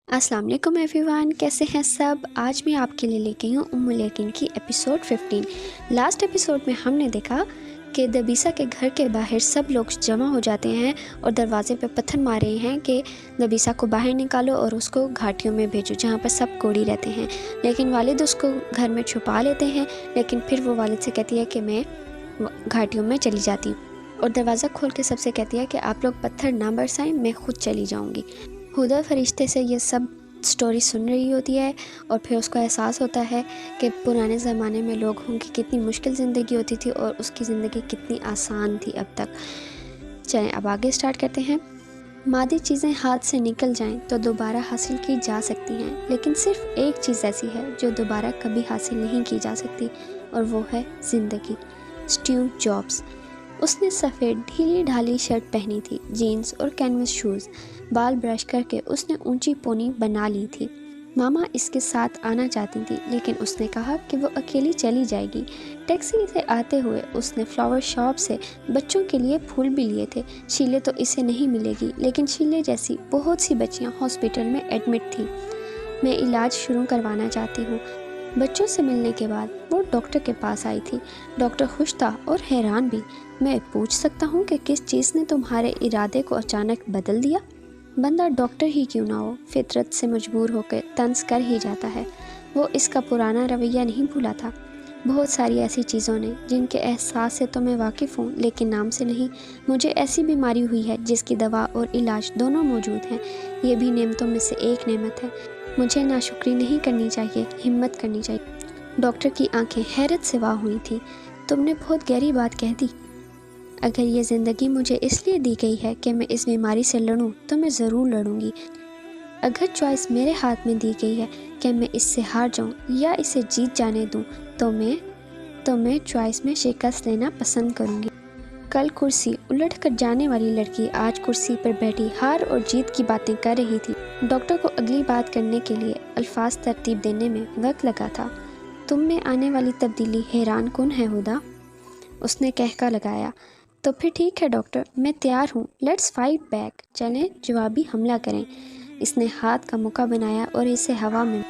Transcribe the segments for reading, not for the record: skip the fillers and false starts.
अस्सलाम वालेकुम एवरीवन, कैसे हैं सब। आज मैं आपके लिए लेके आई हूँ उम्मुल यकीन की एपिसोड 15। लास्ट एपिसोड में हमने देखा कि दबीसा के घर के बाहर सब लोग जमा हो जाते हैं और दरवाजे पे पत्थर मार रहे हैं कि दबीसा को बाहर निकालो और उसको घाटियों में भेजो जहाँ पर सब कोड़ी रहते हैं। लेकिन वालिद उसको घर में छुपा लेते हैं, लेकिन फिर वो वालिद से कहती है कि मैं घाटियों में चली जाती हूँ और दरवाज़ा खोल के सबसे कहती है कि आप लोग पत्थर ना बरसाएं, मैं खुद चली जाऊँगी। हुदा फरिश्ते से ये सब स्टोरी सुन रही होती है और फिर उसको एहसास होता है कि पुराने ज़माने में लोगों की कितनी मुश्किल ज़िंदगी होती थी और उसकी ज़िंदगी कितनी आसान थी अब तक। चलें अब आगे स्टार्ट करते हैं। मादी चीज़ें हाथ से निकल जाएं तो दोबारा हासिल की जा सकती हैं, लेकिन सिर्फ एक चीज़ ऐसी है जो दोबारा कभी हासिल नहीं की जा सकती और वो है ज़िंदगी। Steve jobs. उसने सफ़ेद ढीली ढाली शर्ट पहनी थी, जीन्स और कैनवस शूज़। बाल ब्रश करके उसने ऊंची पोनी बना ली थी। मामा इसके साथ आना चाहती थी, लेकिन उसने कहा कि वो अकेली चली जाएगी। टैक्सी से आते हुए उसने फ्लावर शॉप से बच्चों के लिए फूल भी लिए थे। शीले तो इसे नहीं मिलेगी, लेकिन शीले जैसी बहुत सी बच्चियां हॉस्पिटल में एडमिट थी। मैं इलाज शुरू करवाना चाहती हूँ। बच्चों से मिलने के बाद वो डॉक्टर के पास आई थी। डॉक्टर खुश था और हैरान भी। मैं पूछ सकता हूँ कि किस चीज़ ने तुम्हारे इरादे को अचानक बदल दिया? बंदा डॉक्टर ही क्यों ना हो, फितरत से मजबूर होकर तंज कर ही जाता है। वो इसका पुराना रवैया नहीं भूला था। बहुत सारी ऐसी चीज़ों ने जिनके एहसास से तो मैं वाकिफ़ हूँ, लेकिन नाम से नहीं। मुझे ऐसी बीमारी हुई है जिसकी दवा और इलाज दोनों मौजूद हैं। ये भी नेमतों में से एक नेमत है। मुझे नाशुक्री नहीं करनी चाहिए, हिम्मत करनी चाहिए। डॉक्टर की आंखें हैरत से वाह हुई थी। तुमने बहुत गहरी बात कह दी। अगर ये ज़िंदगी मुझे इसलिए दी गई है कि मैं इस बीमारी से लड़ूं, तो मैं ज़रूर लड़ूंगी। अगर चॉइस मेरे हाथ में दी गई है कि मैं इससे हार जाऊं या इसे जीत जाने दूं, तो मैं चॉइस में शिकस्त लेना पसंद करूंगी। कल कुर्सी उलट कर जाने वाली लड़की आज कुर्सी पर बैठी हार और जीत की बातें कर रही थी। डॉक्टर को अगली बात करने के लिए अल्फाज तरतीब देने में वक्त लगा था। तुम में आने वाली तब्दीली हैरान कुन है हुदा, उसने कहका लगाया। तो फिर ठीक है डॉक्टर, मैं तैयार हूँ। लेट्स फाइट बैक, चलें जवाबी हमला करें। इसने हाथ का मुक्का बनाया और इसे हवा में।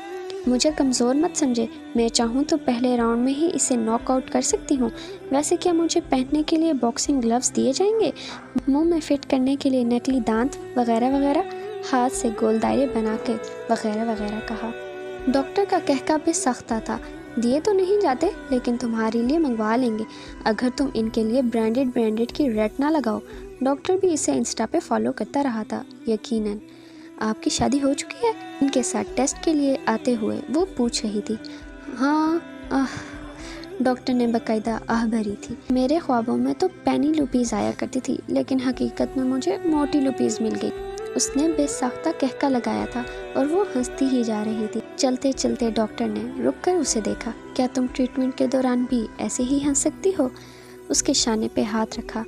मुझे कमज़ोर मत समझे, मैं चाहूँ तो पहले राउंड में ही इसे नॉकआउट कर सकती हूँ। वैसे क्या मुझे पहनने के लिए बॉक्सिंग ग्लव्स दिए जाएंगे? मुंह में फिट करने के लिए नकली दांत वगैरह वगैरह, हाथ से गोल दायरे बना के वगैरह वगैरह कहा। डॉक्टर का कहका भी सख्ता था। दिए तो नहीं जाते, लेकिन तुम्हारे लिए मंगवा लेंगे अगर तुम इनके लिए ब्रांडेड की रेट ना लगाओ। डॉक्टर भी इसे इंस्टा पे फॉलो करता रहा था। यकीनन। आपकी शादी हो चुकी है? इनके साथ टेस्ट के लिए आते हुए वो पूछ रही थी। हाँ। डॉक्टर ने बाकायदा आह भरी थी। मेरे ख्वाबों में तो पैनी लुपीज़ आया करती थी, लेकिन हकीकत में मुझे मोटी लुपीज़ मिल गई। उसने बेसाख्ता कहका लगाया था और वो हंसती ही जा रही थी। चलते चलते डॉक्टर ने रुक कर उसे देखा। क्या तुम ट्रीटमेंट के दौरान भी ऐसे ही हंस सकती हो? उसके शाने पे हाथ रखा।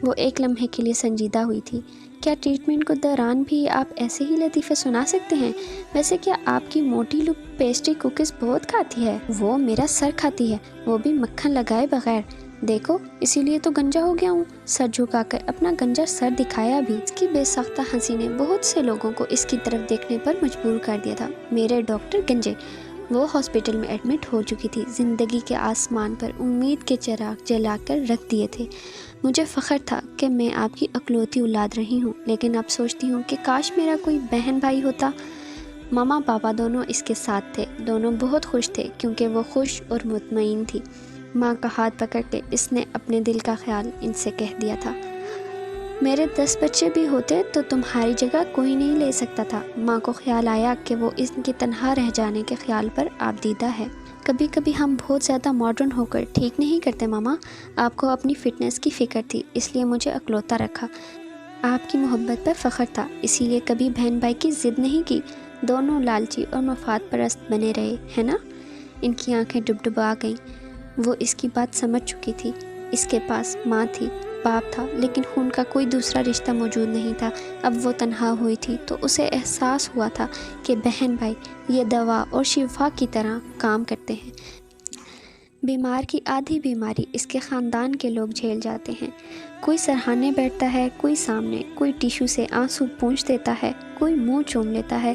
वो एक लम्हे के लिए संजीदा हुई थी। क्या ट्रीटमेंट के दौरान भी आप ऐसे ही लतीफ़े सुना सकते हैं? वैसे क्या आपकी मोटी लुप पेस्ट्री कुकीज़ बहुत खाती है? वो मेरा सर खाती है, वो भी मक्खन लगाए बगैर। देखो, इसीलिए तो गंजा हो गया हूँ। सर झुकाकर अपना गंजा सर दिखाया भी। इसकी बेसाख्ता हंसी ने बहुत से लोगों को इसकी तरफ देखने पर मजबूर कर दिया था। मेरे डॉक्टर गंजे। वो हॉस्पिटल में एडमिट हो चुकी थी। ज़िंदगी के आसमान पर उम्मीद के चिराग जलाकर रख दिए थे। मुझे फ़ख्र था कि मैं आपकी अकलौती औलाद रही हूँ, लेकिन अब सोचती हूँ कि काश मेरा कोई बहन भाई होता। मामा पापा दोनों इसके साथ थे। दोनों बहुत खुश थे क्योंकि वो खुश और मुतमईन थी। माँ का हाथ पकड़ के इसने अपने दिल का ख्याल इनसे कह दिया था। मेरे 10 बच्चे भी होते तो तुम्हारी जगह कोई नहीं ले सकता था। माँ को ख्याल आया कि वो इनके तन्हा रह जाने के ख्याल पर आबदीदा है। कभी कभी हम बहुत ज़्यादा मॉडर्न होकर ठीक नहीं करते मामा। आपको अपनी फ़िटनेस की फ़िक्र थी, इसलिए मुझे अकलौता रखा। आपकी मोहब्बत पर फ़ख्र था, इसीलिए कभी बहन भाई की ज़िद नहीं की। दोनों लालची और मफाद परस्त बने रहे, है ना? इनकी आंखें डुबडुबा गईं। वो इसकी बात समझ चुकी थी। इसके पास माँ थी, बाप था, लेकिन खून का कोई दूसरा रिश्ता मौजूद नहीं था। अब वो तन्हा हुई थी तो उसे एहसास हुआ था कि बहन भाई ये दवा और शिफा की तरह काम करते हैं। बीमार की आधी बीमारी इसके ख़ानदान के लोग झेल जाते हैं। कोई सरहाने बैठता है, कोई सामने, कोई टिश्यू से आंसू पूंछ देता है, कोई मुंह चूम लेता है।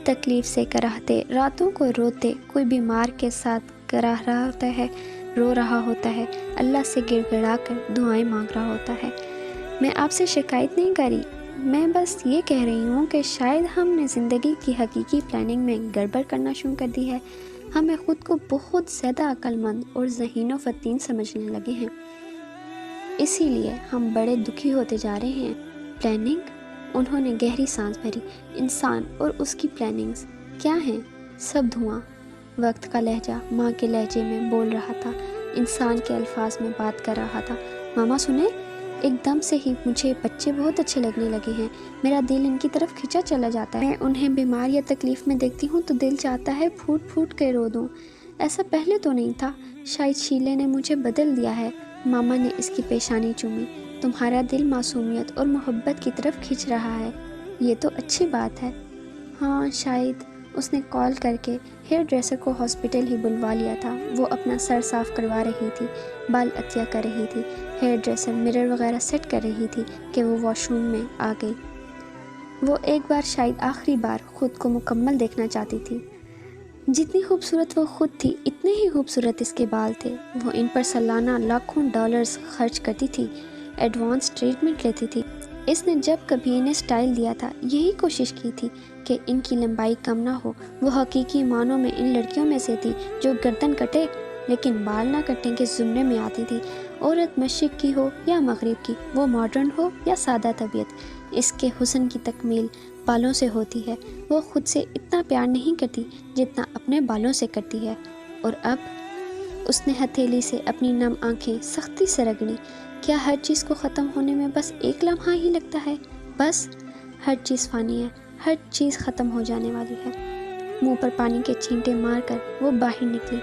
تکلیف سے کراہتے، راتوں کو روتے، کوئی بیمار کے ساتھ کراہ رہا ہوتا ہے، رو رہا ہوتا ہے، اللہ سے گڑ گڑا کر دعائیں مانگ رہا ہوتا ہے۔ میں آپ سے شکایت نہیں کری، میں بس یہ کہہ رہی ہوں کہ شاید ہم نے زندگی کی حقیقی پلاننگ میں گڑبڑ کرنا شروع کر دی ہے۔ ہمیں خود کو بہت زیادہ عقل مند اور ذہین و فطین سمجھنے لگے ہیں، اسی لیے ہم بڑے دکھی ہوتے جا رہے ہیں۔ پلاننگ؟ انہوں نے گہری سانس بھری۔ انسان اور اس کی پلاننگز کیا ہیں؟ سب دھواں۔ وقت کا لہجہ ماں کے لہجے میں بول رہا تھا، انسان کے الفاظ میں بات کر رہا تھا۔ ماما سنیں، ایک دم سے ہی مجھے بچے بہت اچھے لگنے لگے ہیں، میرا دل ان کی طرف کھینچا چلا جاتا ہے۔ میں انہیں بیمار یا تکلیف میں دیکھتی ہوں تو دل چاہتا ہے پھوٹ پھوٹ کے رو دوں۔ ایسا پہلے تو نہیں تھا، شاید شیلے نے مجھے بدل دیا ہے۔ ماما نے اس کی پیشانی چومی۔ تمہارا دل معصومیت اور محبت کی طرف کھینچ رہا ہے، یہ تو اچھی بات ہے۔ ہاں شاید اس نے کال کر کے ہیئر ڈریسر کو ہاسپٹل ہی بلوا لیا تھا۔ وہ اپنا سر صاف کروا رہی تھی، بال عطیہ کر رہی تھی، ہیئر ڈریسر مرر وغیرہ سیٹ کر رہی تھی کہ وہ واش روم میں آ گئی۔ وہ ایک بار شاید آخری بار خود کو مکمل دیکھنا چاہتی تھی۔ جتنی خوبصورت وہ خود تھی اتنے ہی خوبصورت اس کے بال تھے۔ وہ ان پر سالانہ لاکھوں ڈالرز خرچ کرتی تھی، ایڈوانس ٹریٹمنٹ لیتی تھی۔ اس نے جب کبھی انہیں سٹائل دیا تھا یہی کوشش کی تھی کہ ان کی لمبائی کم نہ ہو۔ وہ حقیقی معنوں میں ان لڑکیوں میں سے تھی جو گردن کٹے لیکن بال نہ کٹنے کے زمرے میں آتی تھی۔ عورت مشرق کی ہو یا مغرب کی، وہ ماڈرن ہو یا سادہ طبیعت، اس کے حسن کی تکمیل بالوں سے ہوتی ہے۔ وہ خود سے اتنا پیار نہیں کرتی جتنا اپنے بالوں سے کرتی ہے۔ اور اب اس نے ہتھیلی سے اپنی نم آنکھیں سختی سے رگڑی۔ کیا ہر چیز کو ختم ہونے میں بس ایک لمحہ ہی لگتا ہے؟ بس ہر چیز فانی ہے، ہر چیز ختم ہو جانے والی ہے۔ منہ پر پانی کے چھینٹے مار کر وہ باہر نکلی۔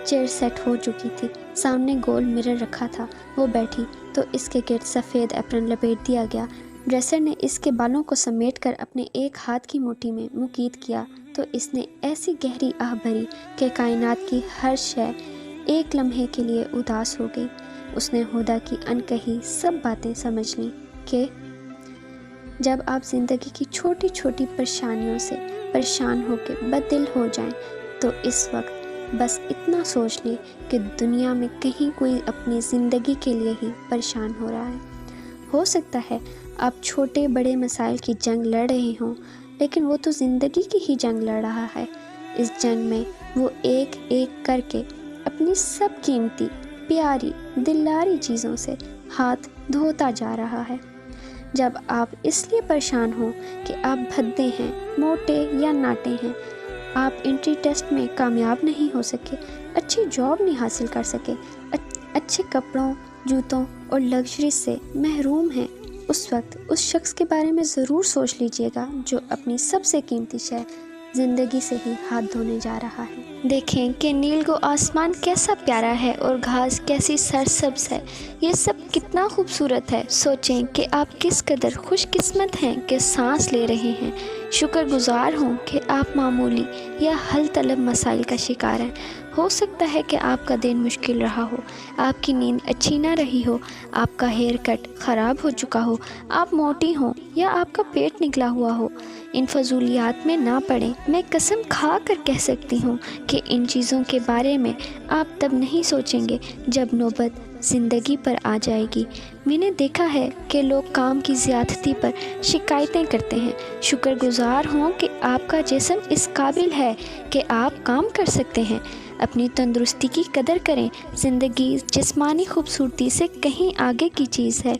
چیئر سیٹ ہو چکی تھی، سامنے گول مرر رکھا تھا۔ وہ بیٹھی تو اس کے گرد سفید ایپرن لپیٹ دیا گیا۔ ڈریسر نے اس کے بالوں کو سمیٹ کر اپنے ایک ہاتھ کی مٹھی میں مقید کیا تو اس نے ایسی گہری آہ بھری کہ کائنات کی ہر شے ایک لمحے کے لیے اداس ہو گئی۔ اس نے ہدا کی انکہی سب باتیں سمجھ لیں کہ جب آپ زندگی کی چھوٹی چھوٹی پریشانیوں سے پریشان ہو کے بددل ہو جائیں تو اس وقت بس اتنا سوچ لیں کہ دنیا میں کہیں کوئی اپنی زندگی کے لیے ہی پریشان ہو رہا ہے۔ ہو سکتا ہے آپ چھوٹے بڑے مسائل کی جنگ لڑ رہے ہوں، لیکن وہ تو زندگی کی ہی جنگ لڑ رہا ہے۔ اس جنگ میں وہ ایک ایک کر کے اپنی سب قیمتی پیاری دلاری چیزوں سے ہاتھ دھوتا جا رہا ہے۔ جب آپ اس لیے پریشان ہوں کہ آپ بھدے ہیں، موٹے یا ناٹے ہیں، آپ انٹری ٹیسٹ میں کامیاب نہیں ہو سکے، اچھی جاب نہیں حاصل کر سکے، اچھے کپڑوں، جوتوں اور لگژری سے محروم ہیں، اس وقت اس شخص کے بارے میں ضرور سوچ لیجئے گا جو اپنی سب سے قیمتی شے زندگی سے ہی ہاتھ دھونے جا رہا ہے۔ دیکھیں کہ نیل گو آسمان کیسا پیارا ہے اور گھاس کیسی سرسبز ہے، یہ سب کتنا خوبصورت ہے۔ سوچیں کہ آپ کس قدر خوش قسمت ہیں کہ سانس لے رہے ہیں۔ شکر گزار ہوں کہ آپ معمولی یا حل طلب مسائل کا شکار ہیں۔ ہو سکتا ہے کہ آپ کا دن مشکل رہا ہو، آپ کی نیند اچھی نہ رہی ہو، آپ کا ہیئر کٹ خراب ہو چکا ہو، آپ موٹی ہوں یا آپ کا پیٹ نکلا ہوا ہو۔ ان فضولیات میں نہ پڑیں۔ میں قسم کھا کر کہہ سکتی ہوں کہ ان چیزوں کے بارے میں آپ تب نہیں سوچیں گے جب نوبت زندگی پر آ جائے گی۔ میں نے دیکھا ہے کہ لوگ کام کی زیادتی پر شکایتیں کرتے ہیں۔ شکر گزار ہوں کہ آپ کا جسم اس قابل ہے کہ آپ کام کر سکتے ہیں۔ اپنی تندرستی کی قدر کریں۔ زندگی جسمانی خوبصورتی سے کہیں آگے کی چیز ہے،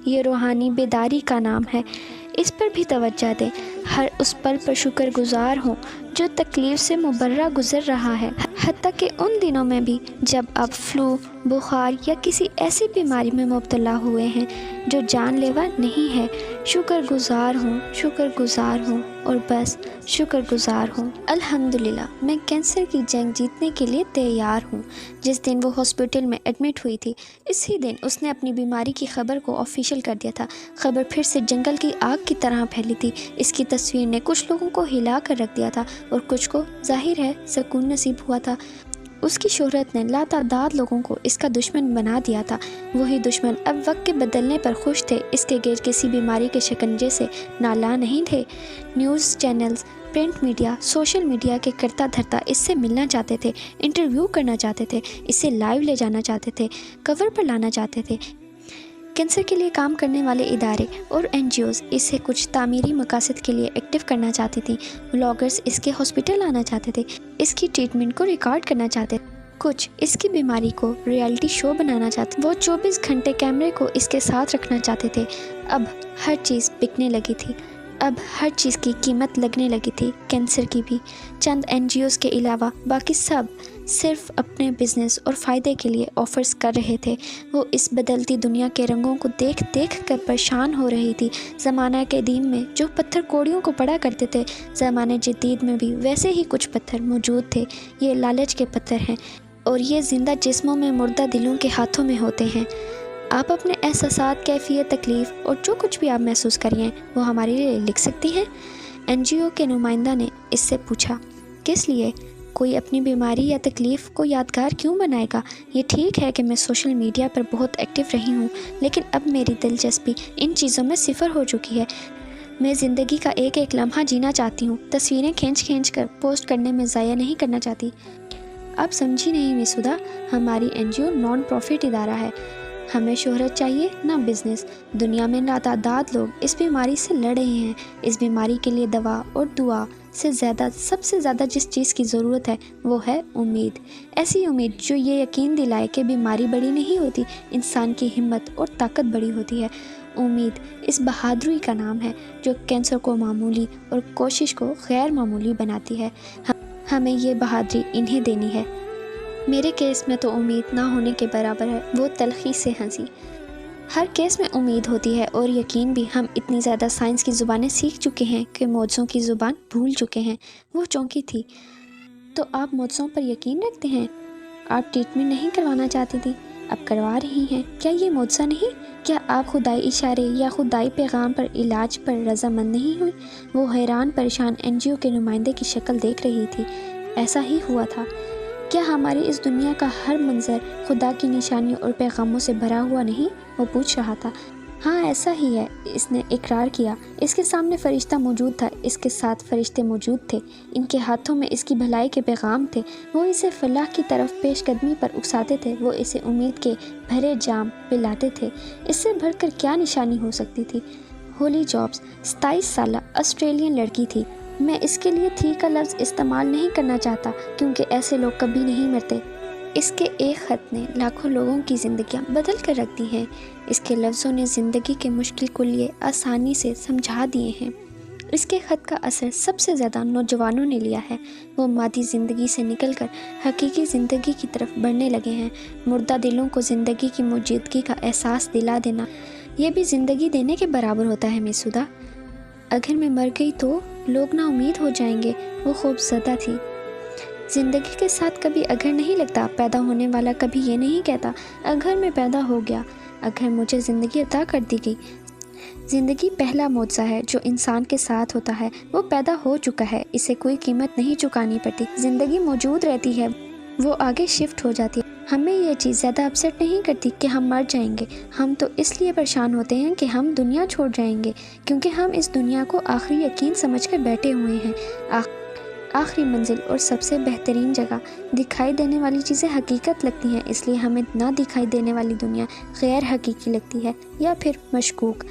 یہ روحانی بیداری کا نام ہے، اس پر بھی توجہ دیں۔ ہر اس پل پر شکر گزار ہوں جو تکلیف سے مبرہ گزر رہا ہے، حتیٰ کہ ان دنوں میں بھی جب آپ فلو، بخار یا کسی ایسی بیماری میں مبتلا ہوئے ہیں جو جان لیوا نہیں ہے۔ شکر گزار ہوں، شکر گزار ہوں اور بس شکر گزار ہوں۔ الحمدللہ میں کینسر کی جنگ جیتنے کے لیے تیار ہوں۔ جس دن وہ ہاسپٹل میں ایڈمٹ ہوئی تھی اسی دن اس نے اپنی بیماری کی خبر کو آفیشیل کر دیا تھا۔ خبر پھر سے جنگل کی آگ کی طرح پھیلی تھی۔ اس کی تصویر نے کچھ لوگوں کو ہلا کر رکھ دیا تھا اور کچھ کو ظاہر ہے سکون نصیب ہوا تھا۔ اس کی شہرت نے لاتعداد لوگوں کو اس کا دشمن بنا دیا تھا۔ وہی دشمن اب وقت کے بدلنے پر خوش تھے، اس کے غیر کسی بیماری کے شکنجے سے نالاں نہیں تھے۔ News channels print media, social media के करता धरता इससे मिलना चाहते थे, इंटरव्यू करना चाहते थे, इसे लाइव ले जाना चाहते थे, कवर पर लाना चाहते थे। कैंसर के लिए काम करने वाले इदारे और NGOs इसे कुछ तामीरी मकासद के लिए एक्टिव करना चाहती थी। व्लॉगर्स इसके हॉस्पिटल आना चाहते थे, इसकी ट्रीटमेंट को रिकॉर्ड करना चाहते थे। कुछ इसकी बीमारी को रियलिटी शो बनाना चाहते। वो 24 घंटे कैमरे को इसके साथ रखना चाहते थे। अब हर चीज़ बिकने लगी थी, अब हर चीज़ की कीमत लगने लगी थी, कैंसर की भी। चंद NGOs के अलावा बाकी सब सिर्फ अपने बिजनेस और फ़ायदे के लिए ऑफ़र्स कर रहे थे। वो इस बदलती दुनिया के रंगों को देख देख कर परेशान हो रही थी। ज़माना कदीम में जो पत्थर कौड़ियों को पड़ा करते थे, ज़माने जदीद में भी वैसे ही कुछ पत्थर मौजूद थे। ये लालच के पत्थर हैं और ये ज़िंदा जिस्मों में मुर्दा दिलों के हाथों में होते हैं। आप अपने एहसासात, कैफियत, तकलीफ़ और जो कुछ भी आप महसूस करिए वो हमारे लिए लिख सकती हैं। NGO के नुमाइंदा ने इससे पूछा, किस लिए? कोई अपनी बीमारी या तकलीफ़ को यादगार क्यों बनाएगा? ये ठीक है कि मैं सोशल मीडिया पर बहुत एक्टिव रही हूँ, लेकिन अब मेरी दिलचस्पी इन चीज़ों में सिफर हो चुकी है। मैं ज़िंदगी का एक एक लम्हा जीना चाहती हूँ, तस्वीरें खींच कर पोस्ट करने में ज़ाया नहीं करना चाहती। आप समझी नहीं मिसुदा, हमारी NGO नॉन प्रॉफिट इदारा है। हमें शोहरत चाहिए ना बिज़नेस। दुनिया में लातादाद लोग इस बीमारी से लड़ रहे हैं। इस बीमारी के लिए दवा और दुआ से ज़्यादा, सबसे ज़्यादा जिस चीज़ की ज़रूरत है वो है उम्मीद। ऐसी उम्मीद जो ये यकीन दिलाए कि बीमारी बड़ी नहीं होती, इंसान की हिम्मत और ताकत बड़ी होती है। उम्मीद इस बहादुरी का नाम है जो कैंसर को मामूली और कोशिश को गैर मामूली बनाती है। हमें ये बहादुरी इन्हें देनी है। मेरे केस में तो उम्मीद ना होने के बराबर है। वो तलखी से हंसी। हर केस में उम्मीद होती है और यकीन भी। हम इतनी ज़्यादा साइंस की ज़ुबानें सीख चुके हैं कि मौजज़ों की ज़ुबान भूल चुके हैं। वो चौंकी थी। तो आप मौजज़ों पर यकीन रखते हैं? आप ट्रीटमेंट नहीं करवाना चाहती थी, अब करवा रही हैं। क्या ये मुआवजा नहीं? क्या आप खुदाई इशारे या खुदाई पैगाम पर इलाज पर रजामंद नहीं हुई? वो हैरान परेशान NGO के नुमाइंदे की शक्ल देख रही थी। ऐसा ही हुआ था। क्या हमारी इस दुनिया का हर मंजर खुदा की निशानियों और पैगामों से भरा हुआ नहीं? वो पूछ रहा था। हाँ, ऐसा ही है, इसने इकरार किया। इसके सामने फरिश्ता मौजूद था, इसके साथ फरिश्ते मौजूद थे, इनके हाथों में इसकी भलाई के पैगाम थे। वो इसे फलाह की तरफ पेशकदमी पर उकसाते थे, वो इसे उम्मीद के भरे जाम पिलाते थे। इससे बढ़कर क्या निशानी हो सकती थी? होली जॉब्स 27 साल ऑस्ट्रेलियन लड़की थी। मैं इसके लिए थी का लफ्ज़ इस्तेमाल नहीं करना चाहता क्योंकि ऐसे लोग कभी नहीं मरते। इसके एक ख़त ने लाखों लोगों की ज़िंदगियां बदल कर रख दी हैं। इसके लफ्ज़ों ने ज़िंदगी के मुश्किल कुलिये आसानी से समझा दिए हैं। इसके ख़त का असर सबसे ज़्यादा नौजवानों ने लिया है। वो मादी ज़िंदगी से निकलकर हकीकी ज़िंदगी की तरफ बढ़ने लगे हैं। मुर्दा दिलों को ज़िंदगी की मौजूदगी का एहसास दिला देना, यह भी ज़िंदगी देने के बराबर होता है। मिसुदा, अगर मैं मर गई तो लोग ना उम्मीद हो जाएंगे। वो खूबज़दा थी। ज़िंदगी के साथ कभी अगर नहीं लगता। पैदा होने वाला कभी ये नहीं कहता अगर मैं पैदा हो गया, अगर मुझे ज़िंदगी अता कर दी गई। ज़िंदगी पहला मौजज़ा है जो इंसान के साथ होता है। वो पैदा हो चुका है, इसे कोई कीमत नहीं चुकानी पड़ती। ज़िंदगी मौजूद रहती है, वो आगे शिफ्ट हो जाती है। हमें ये चीज़ ज़्यादा अपसेट नहीं करती कि हम मर जाएंगे। हम तो इसलिए परेशान होते हैं कि हम दुनिया छोड़ जाएंगे, क्योंकि हम इस दुनिया को आखिरी यकीन समझकर बैठे हुए हैं। आखिरी मंजिल और सबसे बेहतरीन जगह। दिखाई देने वाली चीज़ें हकीकत लगती हैं, इसलिए हमें ना दिखाई देने वाली दुनिया गैर हकीकी लगती है या फिर मशकूक।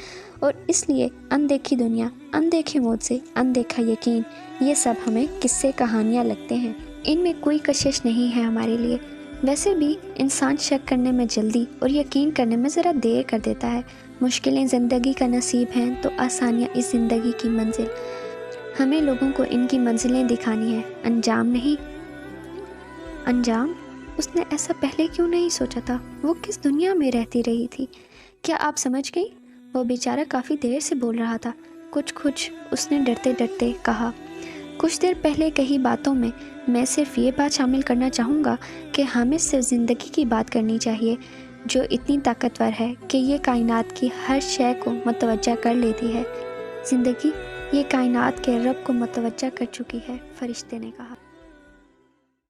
और इसलिए अनदेखी दुनिया, अनदेखे मौजे, अनदेखा यकीन, ये सब हमें किस्से कहानियाँ लगते हैं। इनमें कोई कशिश नहीं है हमारे लिए। वैसे भी इंसान शक करने में जल्दी और यकीन करने में ज़रा देर कर देता है। मुश्किलें ज़िंदगी का नसीब हैं तो आसानियाँ इस ज़िंदगी की मंजिल। हमें लोगों को इनकी मंजिलें दिखानी है, अंजाम नहीं। अंजाम? उसने ऐसा पहले क्यों नहीं सोचा था? वो किस दुनिया में रहती रही थी? क्या आप समझ गई? वो बेचारा काफ़ी देर से बोल रहा था। कुछ उसने डरते डरते कहा। कुछ देर पहले कही बातों में मैं सिर्फ ये बात शामिल करना चाहूँगा कि हमें सिर्फ ज़िंदगी की बात करनी चाहिए, जो इतनी ताकतवर है कि ये कायनात की हर शय को मुतवज्जा कर लेती है। ज़िंदगी ये कायनात के रब को मुतवज्जा कर चुकी है, फरिश्ते ने कहा।